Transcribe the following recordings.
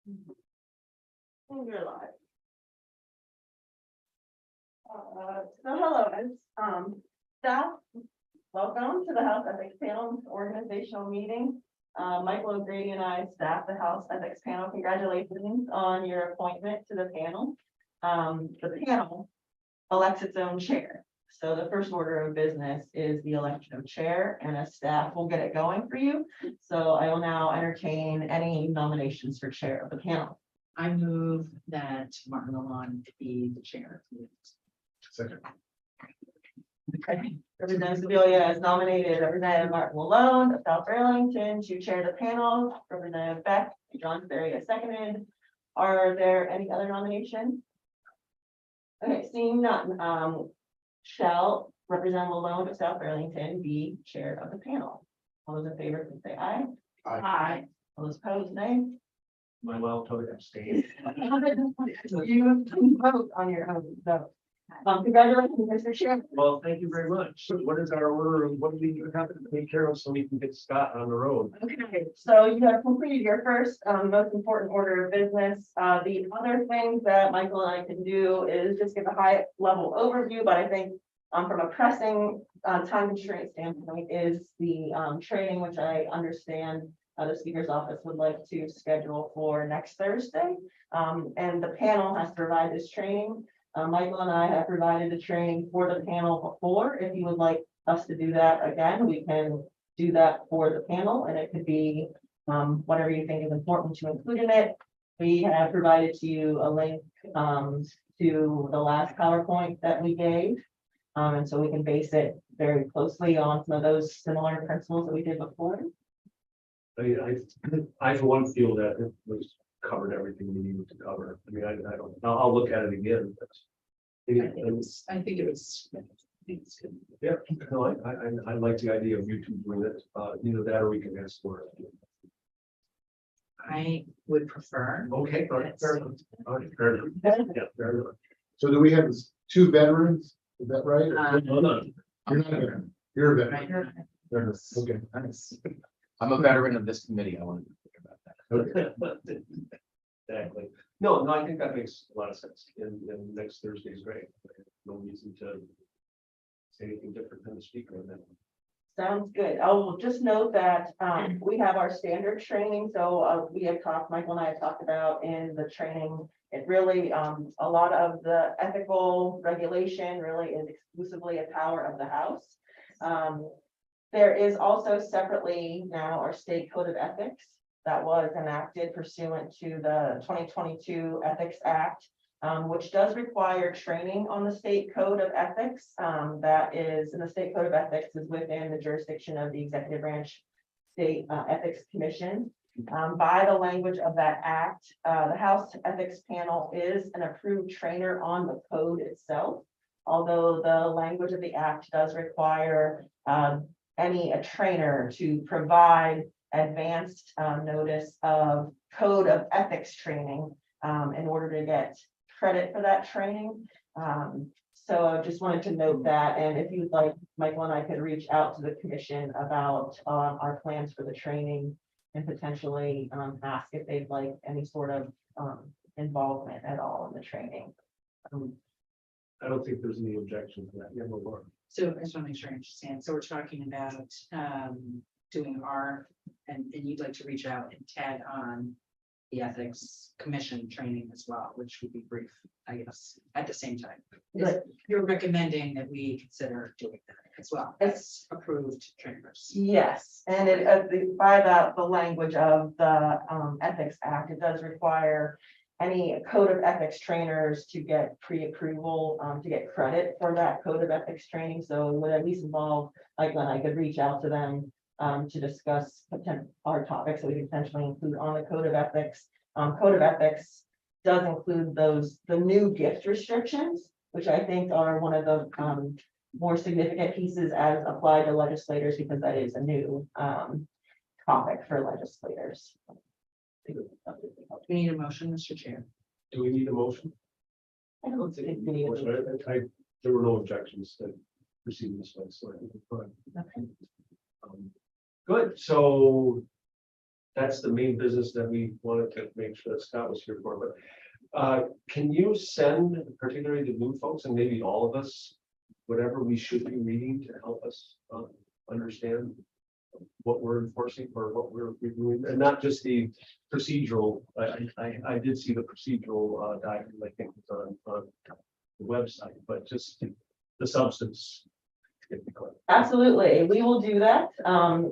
And you're live. So hello, staff, welcome to the House Ethics Panel organizational meeting. Michael O'Grady and I staff the House Ethics Panel. Congratulations on your appointment to the panel. The panel elects its own chair. So the first order of business is the election of chair, and as staff will get it going for you. So I will now entertain any nominations for chair of the panel. I move that Martin Lalonde be the chair. Second. Okay. Representative Sebelia is nominated. Representative Martin Lalonde of South Burlington to chair the panel. Representative Beck, John Ferry is seconded. Are there any other nominations? Okay, seeing none, shall Representative Lalonde of South Burlington be chair of the panel? All those in favor, please say aye. Aye. Aye. All those opposed, nay. My wild toad abstain. You can vote on your own, vote. Congratulations, Mr. Chair. Well, thank you very much. So what is our order and what do we have to take care of so we can get Scott on the road? Okay, so you have completed your first, most important order of business. The other things that Michael and I can do is just give a high level overview, but I think from a pressing time constraint standpoint is the training, which I understand the speaker's office would like to schedule for next Thursday. And the panel has to provide this training. Michael and I have provided the training for the panel before. If you would like us to do that again, we can do that for the panel, and it could be whatever you think is important to include in it. We have provided to you a link to the last PowerPoint that we gave. And so we can base it very closely on some of those similar principles that we did before. I for one feel that it was covered everything we needed to cover. I mean, I don't, I'll look at it again. But I think it was. It's good. yeah, no, I like the idea of you two doing it. Either that or we can ask for it. I would prefer. Okay, all right, fair enough. All right, fair enough. Yeah, fair enough. So do we have two veterans? Is that right? Hold on. You're not a veteran. You're a Right. veteran. Veteran. Okay. Nice. I'm a veteran of this committee. I wanted to think about that. Okay. Exactly. No, I think that makes a lot of sense. And next Thursday is great. No reason to say anything different than the speaker on that. Sounds good. I will just note that we have our standard training. So we have talked, Michael and I have talked about in the training. It really, a lot of the ethical regulation really is exclusively a power of the House. There is also separately now our state code of ethics that was enacted pursuant to the 2022 Ethics Act, which does require training on the state code of ethics. That is, in the state code of ethics is within the jurisdiction of the executive branch state ethics commission. By the language of that act, the House Ethics Panel is an approved trainer on the code itself. Although the language of the act does require a trainer to provide advanced notice of code of ethics training in order to get credit for that training. So I just wanted to note that, and if you'd like, Michael and I could reach out to the commission about our plans for the training and potentially ask if they'd like any sort of involvement at all in the training. I don't think there's any objection to that. Yeah, no more. So I just want to make sure I understand. So we're talking about doing our, and you'd like to reach out and tag on the ethics commission training as well, which would be brief, I guess, at the same time. But- You're recommending that we consider doing that as well as approved trainers. Yes, and by the language of the Ethics Act, it does require any code of ethics trainers to get pre-approval to get credit for that code of ethics training. So it would at least involve, like when I could reach out to them to discuss our topics that we could potentially include on the code of ethics. Code of ethics does include the new gift restrictions, which I think are one of the more significant pieces as applied to legislators, because that is a new topic for legislators. We need a motion, Mr. Chair. Do we need a motion? I don't think we need a- There were no objections to proceeding this way, so I think we're fine. Okay. Good, so that's the main business that we wanted to make sure that Scott was here for, but can you send particularly the new folks and maybe all of us, whatever we should be reading to help us understand what we're enforcing or what we're doing, and not just the procedural. I did see the procedural document, I think it's on the website, but just the substance. if you could. Absolutely, we will do that.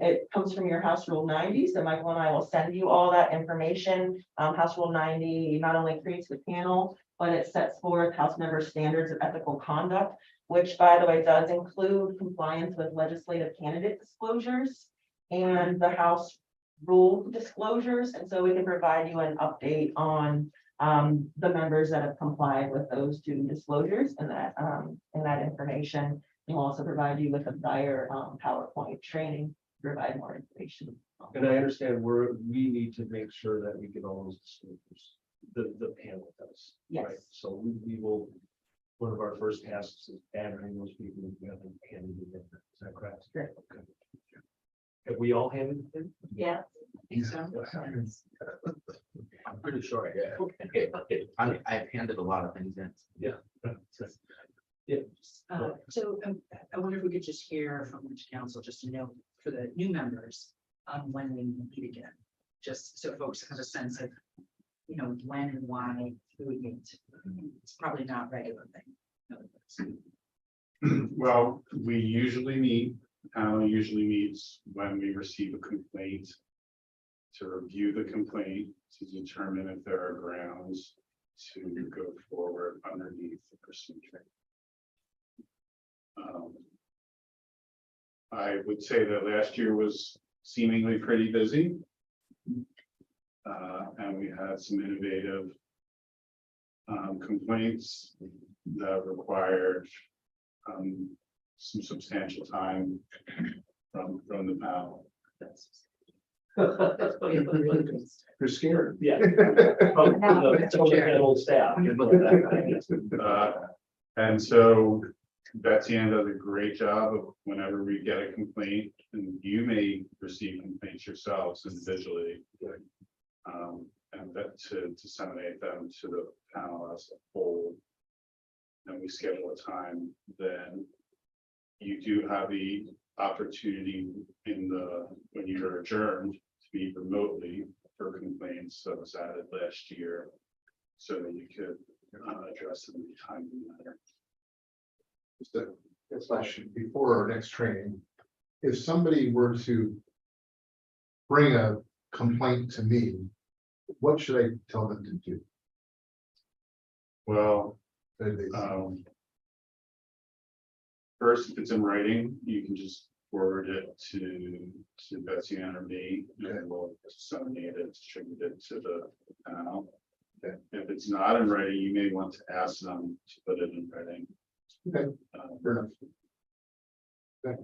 It comes from your House Rule 90, so Michael and I will send you all that information. House Rule 90 not only creates the panel, but it sets forth House member standards of ethical conduct, which, by the way, does include compliance with legislative candidate disclosures and the House rule disclosures. And so we can provide you an update on the members that have complied with those two disclosures and that information. We'll also provide you with a prior PowerPoint training to provide more information. And I understand we need to make sure that we get all those disclosures, the panel does. Yes. Right? So we will, one of our first tasks is gathering those people together and handing it in. Is that correct? Correct. Okay. Have we all handed it in? Yeah. I'm pretty sure I did. I've handed a lot of things in. I wonder if we could just hear from the council, just to know for the new members, when we meet again. Just so folks have a sense of, when and why we meet. It's probably not a regular thing. Well, we usually meet, the panel usually meets when we receive a complaint. To review the complaint, to determine if there are grounds to go forward underneath the procedure. I would say that last year was seemingly pretty busy. And we had some innovative complaints that required some substantial time from the panel. You're scared. Yeah. From the panel staff. And so Betsy Ann does a great job of whenever we get a complaint, and you may receive complaints yourselves individually. And that to disseminate them to the panel as a whole. And we schedule a time, then you do have the opportunity when you're adjourned to meet remotely for complaints that was added last year. So that you could address them in a timely manner. Just a question before our next training. If somebody were to bring a complaint to me, what should I tell them to do? Well, They- first, if it's in writing, you can just forward it to Betsy Ann or me, and we'll disseminate it, distribute it to the panel. If it's not in writing, you may want to ask them to put it in writing. Okay. Fair enough.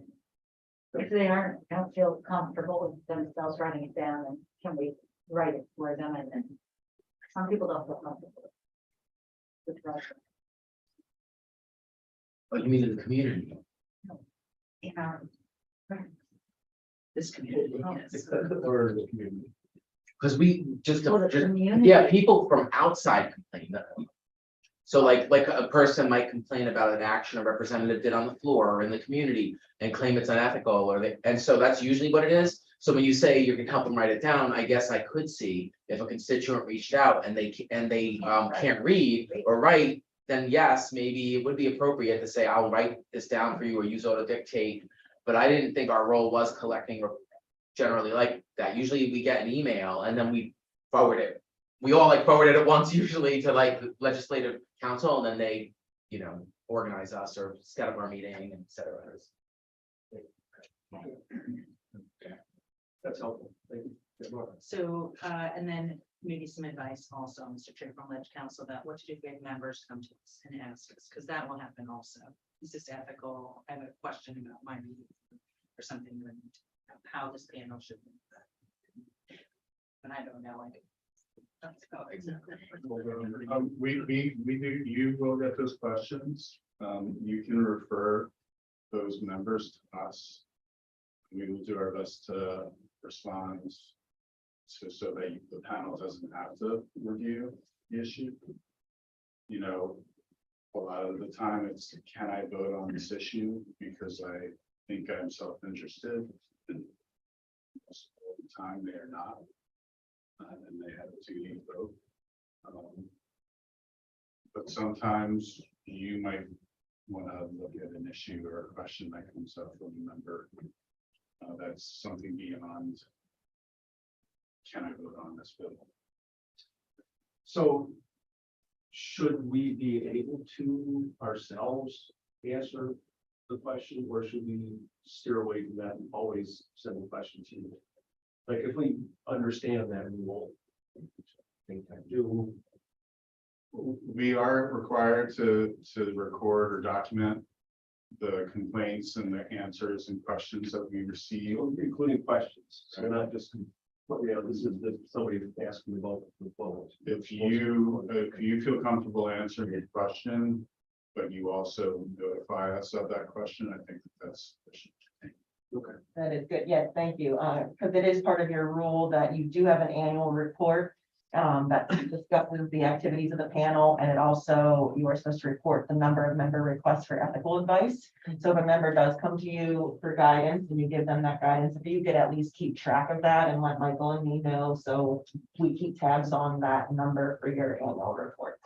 If they don't feel comfortable with themselves writing it down, then can we write it for them? And then some people don't feel comfortable with writing. But you mean in the community? This community is. Or the community. Because we just, For the community. yeah, people from outside complain. So like a person might complain about an action a representative did on the floor or in the community and claim it's unethical and so that's usually what it is. So when you say you can help them write it down, I guess I could see if a constituent reached out and they can't read or write, then yes, maybe it would be appropriate to say, I'll write this down for you or use auto dictate. But I didn't think our role was collecting or generally like that. Usually we get an email and then we forward it. We all forward it at once usually to the legislative council and then they, organize us or set up our meeting and et cetera. That's helpful. Thank you. Good luck. So, and then maybe some advice also, Mr. Chair from Ledge Council, about what to do if we have members come to us and ask us, because that will happen also. Is this ethical? I have a question about my meeting or something, and how this panel should. And I don't know. Exactly. You will get those questions. You can refer those members to us. We will do our best to respond so that the panel doesn't have to review the issue. You know, a lot of the time it's, can I vote on this issue because I think I'm self-interested? And most of the time they are not. And they have a duty to vote. But sometimes you might want to look at an issue or a question that comes up from a member. That's something beyond. Can I vote on this bill? So should we be able to ourselves answer the question, or should we steer away from that and always send the question to you? Like, if we understand that, we won't think I do. We are required to record or document the complaints and the answers and questions that we receive. Including questions, so not just, this is somebody asking about the phone. If you feel comfortable answering a question, but you also notify us of that question, I think that's sufficient. That is good. Yes, thank you. Because it is part of your rule that you do have an annual report that discusses the activities of the panel, and it also, you are supposed to report the number of member requests for ethical advice. So if a member does come to you for guidance and you give them that guidance, if you could at least keep track of that and let Michael and me know, so we keep tabs on that number for your annual report.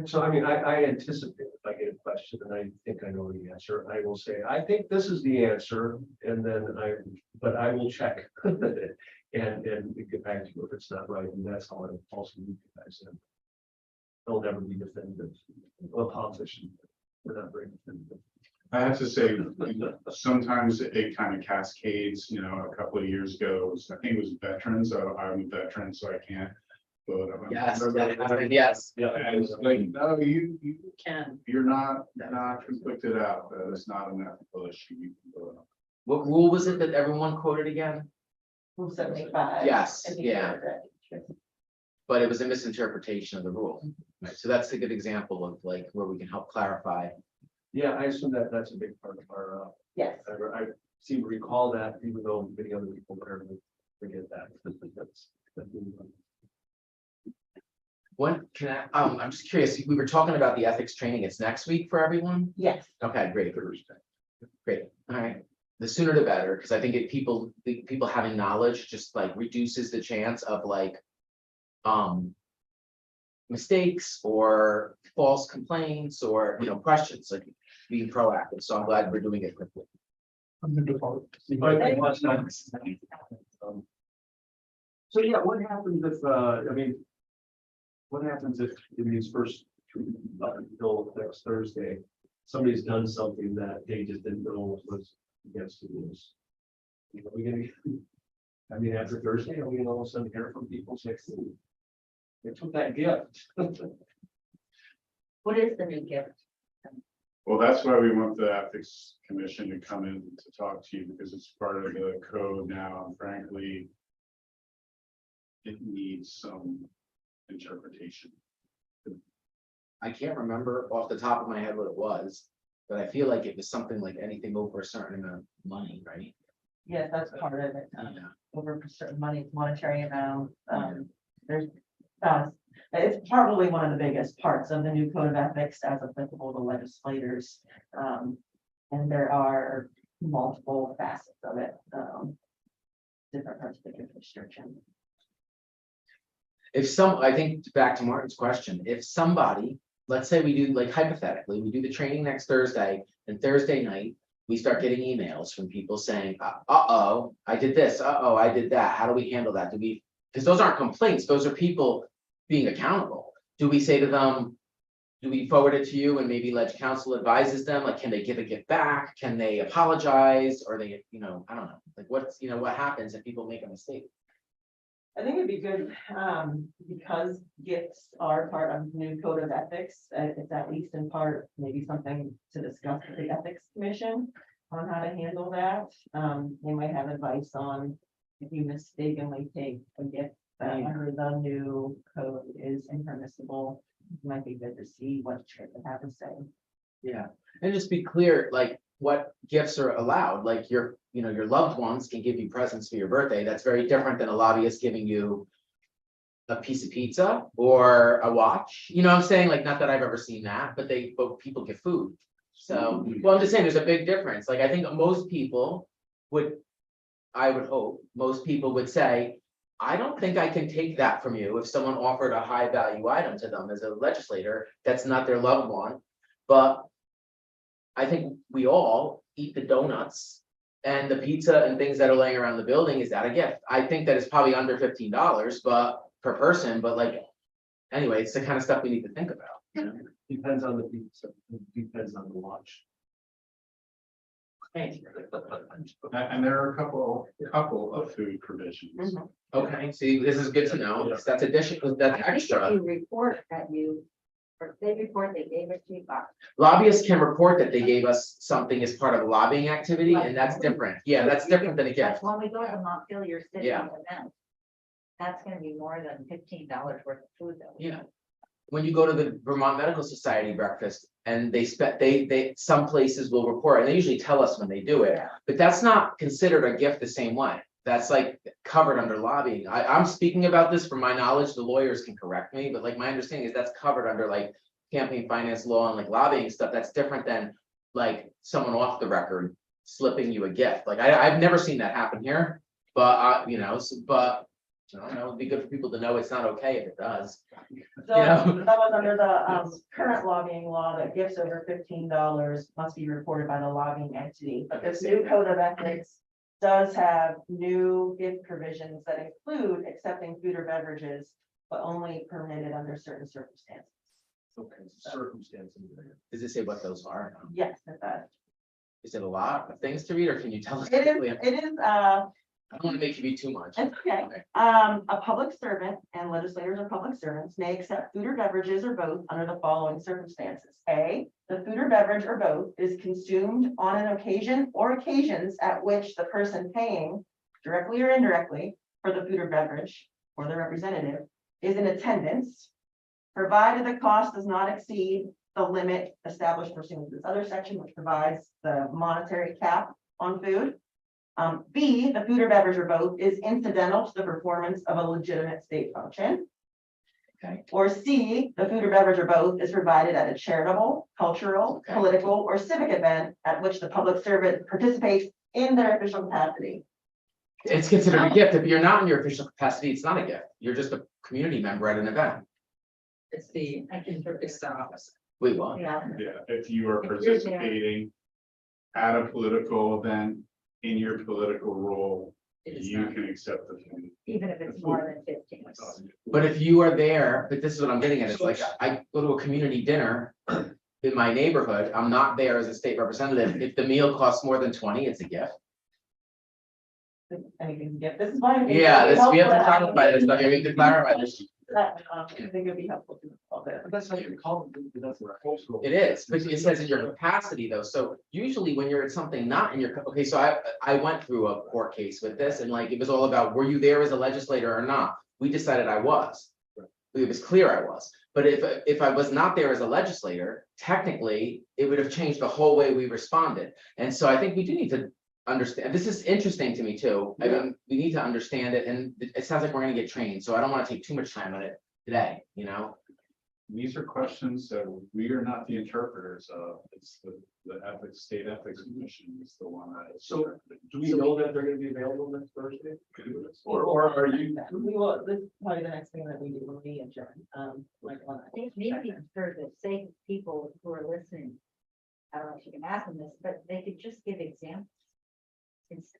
So I mean, I anticipate if I get a question and I think I know the answer, I will say, I think this is the answer, and then but I will check. And get back to you if it's not right, and that's how I also leave you guys in. They'll never be definitive. Well, politician, we're not very definitive. I have to say, sometimes it kind of cascades, you know, a couple of years ago, I think it was veterans, I'm a veteran, so I can't vote. Yes, that happened, yes. Yeah, And it's like, no, you Can, you're not conflicted out, that it's not an ethical issue, you can vote on. What rule was it that everyone quoted again? Rule 75. Yes, I think yeah. you're right. But it was a misinterpretation of the rule. Right, so that's a good example of like where we can help clarify. Yeah, I assume that that's a big part of our, Yes. I seem to recall that, even though many other people apparently forget that. That's When can I, I'm just curious, we were talking about the ethics training. It's next week for everyone? Yes. Okay, great. Great, all right. The sooner the better, because I think the people having knowledge just like reduces the chance of like mistakes or false complaints or, questions, like being proactive. So I'm glad we're doing it quickly. So yeah, what happens if, what happens if in these first until next Thursday, somebody's done something that they just didn't know was against the rules? Are we gonna, after Thursday, are we gonna all of a sudden hear from people say, "Ooh, they took that gift"? What is the new gift? Well, that's why we want the ethics commission to come in to talk to you, because it's part of the code now, and frankly, it needs some interpretation. I can't remember off the top of my head what it was, but I feel like it was something like anything over a certain amount of money, right? Yes, that's part of it. Yeah. Over a certain monetary amount. There's, it's probably one of the biggest parts of the new code of ethics as applicable to legislators. And there are multiple facets of it. Different parts of the restriction. I think back to Martin's question, if somebody, let's say we do, like hypothetically, we do the training next Thursday, and Thursday night, we start getting emails from people saying, uh-oh, I did this, uh-oh, I did that, how do we handle that? Because those aren't complaints, those are people being accountable. Do we say to them, do we forward it to you and maybe let council advises them, like, can they give a gift back? Can they apologize? Or they, I don't know, like what happens if people make a mistake? I think it'd be good, because gifts are part of the new code of ethics. It's at least in part, maybe something to discuss with the ethics commission on how to handle that. They might have advice on if you mistakenly take a gift that under the new code is impermissible. It might be good to see what Trip would have to say. Yeah, and just be clear, like, what gifts are allowed, like your loved ones can give you presents for your birthday, that's very different than a lobbyist giving you. A piece of pizza or a watch, you know what I'm saying, like, not that I've ever seen that, but people give food. So, well, I'm just saying, there's a big difference, like, I think most people would. I would hope, most people would say, I don't think I can take that from you if someone offered a high value item to them as a legislator, that's not their loved one, but. I think we all eat the donuts and the pizza and things that are laying around the building, is that a gift? I think that it's probably under $15, but per person, but like. Anyway, it's the kind of stuff we need to think about, you know? Depends on the pizza, depends on the watch. And there are a couple of food provisions. Mhm. Okay, see, this is good to know, that's additional, that's I think if extra. you report that or they report they gave it to you, Lobbyists can report that they gave us something as part of a lobbying activity, and that's different, yeah, that's different than a that's gift. when we go to Montpelier City Yeah. event. That's gonna be more than $15 worth of food though. Yeah. When you go to the Vermont Medical Society breakfast and some places will report, and they usually tell us when they do it, Yeah. but that's not considered a gift the same way. That's like covered under lobbying. I'm speaking about this from my knowledge, the lawyers can correct me, but like my understanding is that's covered under like campaign finance law and like lobbying stuff. That's different than like someone off the record slipping you a gift. Like I've never seen that happen here, but but I don't know, it'd be good for people to know it's not okay if it does. So Yeah. that was under the current lobbying law that gifts over $15 must be reported by the lobbying entity. But this new code of ethics does have new gift provisions that include accepting food or beverages, but only permitted under certain circumstances. Okay, circumstances. Does it say what those are? Yes, it does. Is it a lot of things to read, or can you tell us? It quickly? is, I don't want to make you read too much. it's okay. Okay. A public servant, and legislators are public servants, may accept food or beverages or both under the following circumstances. A, the food or beverage or both is consumed on an occasion or occasions at which the person paying directly or indirectly for the food or beverage or the representative is in attendance, provided the cost does not exceed the limit established pursuant to this other section, which provides the monetary cap on food. B, the food or beverage or both is incidental to the performance of a legitimate state function. Okay. Or C, the food or beverage or both is provided at a charitable, cultural, Okay. political, or civic event at which the public servant participates in their official capacity. It's considered a gift. If you're not in your official capacity, it's not a gift. You're just a community member at an event. It's it's the opposite. Wait, what? Yeah, Yeah, if you are If you're there. participating at a political event in your political role, It is you not. can accept the food. even if it's more than 15. But if you are there, but this is what I'm getting at, it's like, I go to a community dinner in my neighborhood, I'm not there as a state representative. If the meal costs more than 20, it's a gift. Anything to get, this is why. I think Yeah, it'd be we have to helpful clarify this, stuff. We need to clarify this. I think it'd be helpful to all this. But that's how you call it, that's where cultural. It is, but it says in your capacity though, so usually when you're at something not in your, okay, so I went through a court case with this and like, it was all about, were you there as a legislator or not? We decided I was. It was clear I was, but if I was not there as a legislator, technically, it would have changed the whole way we responded. And so I think we do need to understand, this is interesting to me too. I mean, we need to understand it, and it sounds like we're gonna get trained, so I don't wanna take too much time on it today, you know? These are questions that we are not the interpreters of. It's the ethics, state ethics commission is the one that. So, Do we know that they're gonna be available next Thursday? Or are you? We will, this is probably the next thing that we do when we adjourn, like. when I think maybe for the sake of people who are listening, I don't know if you can ask them this, but they could just give examples. It's,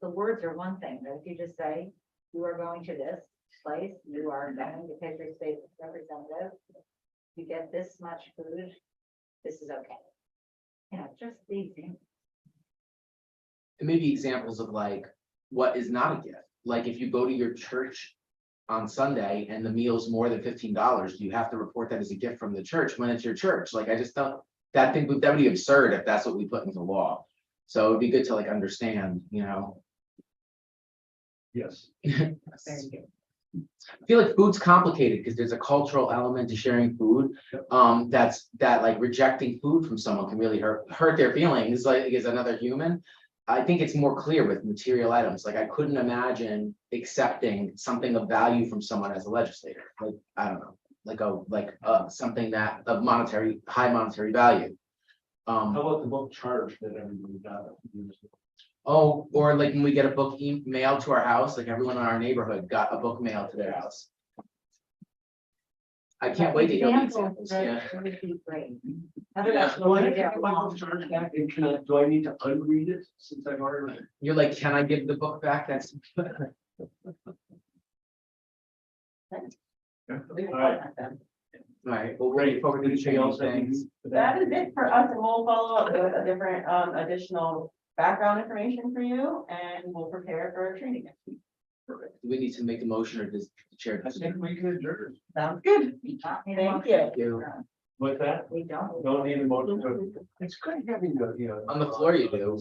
the words are one thing, but if you just say, you are going to this place, you are going to pick your state representative, you get this much food, this is okay. Just the example. And maybe examples of like, what is not a gift, like if you go to your church on Sunday and the meal's more than $15, you have to report that as a gift from the church when it's your church, like I just don't, that would be absurd if that's what we put into law. So it'd be good to like understand, Yes. Very good. I feel like food's complicated because there's a cultural element to sharing food. That like rejecting food from someone can really hurt their feelings, like as another human. I think it's more clear with material items. Like I couldn't imagine accepting something of value from someone as a legislator. Like, I don't know, something that of high monetary value. How about the book charge that everybody got? Oh, or like when we get a book mailed to our house, like everyone in our neighborhood got a book mailed to their house. I can't wait to hear the examples, yeah. That would be great. Yeah. Do I have my charge back and do I need to unread it since I've already? You're like, can I give the book back? That's. Alright, well, we'll look forward to Anything else that you things. need for That is it for us, and we'll follow up with a different, additional background information for you, and we'll prepare for training next week. Perfect. Do we need to make a motion or does the chair? I think we can adjourn. Sounds good. Thank you. Thank you. With that, We don't. don't need a motion. It's good having the, On the floor you do.